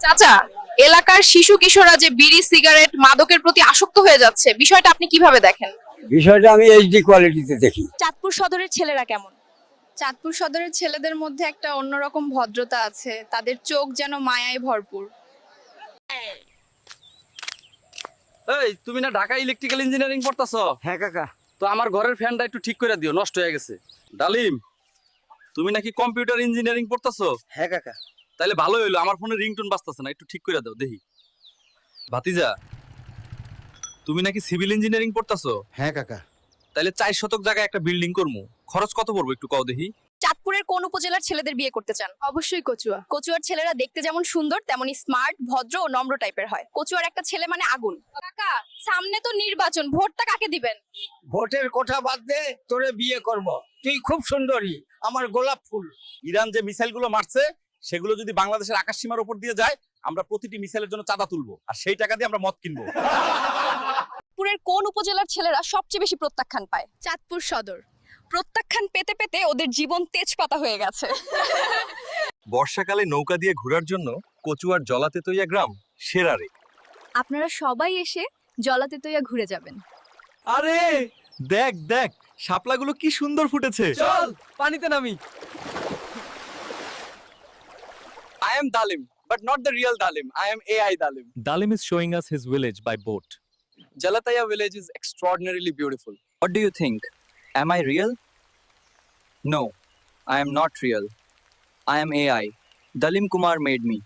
চাচা, এলাকার শিশু কিশোররা যে বিড়ি সিগারেট মাদকের প্রতি আসক্ত হয়ে যাচ্ছে, বিষয়টা আপনি কিভাবে দেখেন? বিষয়টা আমি এইচডি কোয়ালিটিতে দেখি। চাঁদপুর সদরের ছেলেরা কেমন? চাঁদপুর সদরের ছেলেদের মধ্যে একটা অন্যরকম ভদ্রতা আছে, তাদের চোখ যেন মায়ায় ভরপুর। এই তুমি না ঢাকা ইলেকট্রিক্যাল ইঞ্জিনিয়ারিং পড়তাছো? হ্যাঁ কাকা। তো আমার ঘরের ফ্যানটা একটু ঠিক করে দিও, নষ্ট হয়ে গেছে। ডালিম, তুমি নাকি কম্পিউটার ইঞ্জিনিয়ারিং পড়তাছো? হ্যাঁ কাকা। তাহলে ভালো হইলো, আমার ফোনে রিংটোন বাজতাছে না, একটু ঠিক করে দাও দেখি। ভাতিজা, তুমি নাকি সিভিল ইঞ্জিনিয়ারিং পড়তাছো? হ্যাঁ কাকা। তাহলে 4 শতক জায়গায় একটা বিল্ডিং করমু, খরচ কত পড়বে একটু কও দেখি। চাঁদপুরের কোন উপজেলার ছেলেদের বিয়ে করতে চান? অবশ্যই কচুয়া। কচুয়ার ছেলেরা দেখতে যেমন সুন্দর তেমনি স্মার্ট, ভদ্র ও নম্র টাইপের হয়। কচুয়ার একটা ছেলে মানে আগুন। কাকা, সামনে তো নির্বাচন, ভোটটা কাকে দিবেন? ভোটের কথা বাদ দে, তোরে বিয়ে করব। তুই খুব সুন্দরী, আমার গোলাপ ফুল। ইরান যে মিসাইলগুলো মারছে সেগুলো যদি বাংলাদেশের আকাশ সীমার উপর দিয়ে যায়, আমরা প্রতিটি মিসাইলের জন্য চাঁদা তুলবো, আর সেই টাকা দিয়ে আমরা মদ কিনবো। চাঁদপুরের কোন উপজেলার ছেলেরা সবচেয়ে বেশি প্রত্যাখ্যান পায়? চাঁদপুর সদর। প্রত্যাখ্যান পেতে পেতে ওদের জীবন তেজপাতা হয়ে গেছে। বর্ষাকালে নৌকা দিয়ে ঘোরার জন্য কচুয়ার জলাতেতইয়া গ্রাম সেরারে। আপনারা সবাই এসে জলাতেতইয়া ঘুরে যাবেন। আরে দেখ দেখ, শাপলাগুলো কি সুন্দর ফুটেছে। চল পানিতে নামি। I am Dalim, but not the real Dalim. I am AI Dalim. Dalim is showing us his village by boat. Jalataya village is extraordinarily beautiful. What do you think? Am I real? No, I am not real. I am AI. Dalim Kumar made me.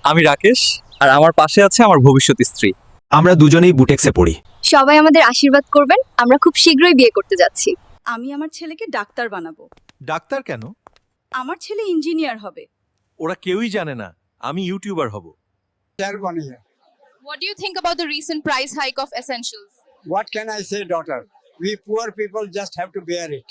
আমি রাকেশ, আর আমার পাশে আছে আমার ভবিষ্যৎ স্ত্রী। আমরা দুজনেই বুটেক্সে পড়ি। সবাই আমাদের আশীর্বাদ করবেন, আমরা খুব শীঘ্রই বিয়ে করতে যাচ্ছি। আমি আমার ছেলেকে ডাক্তার বানাবো। ডাক্তার কেন? আমার ছেলে ইঞ্জিনিয়ার হবে। ওরা কেউই জানে না আমি ইউটিউবার হব। What do you think about the recent price hike of essentials? What can I say, daughter? We poor people just have to bear it.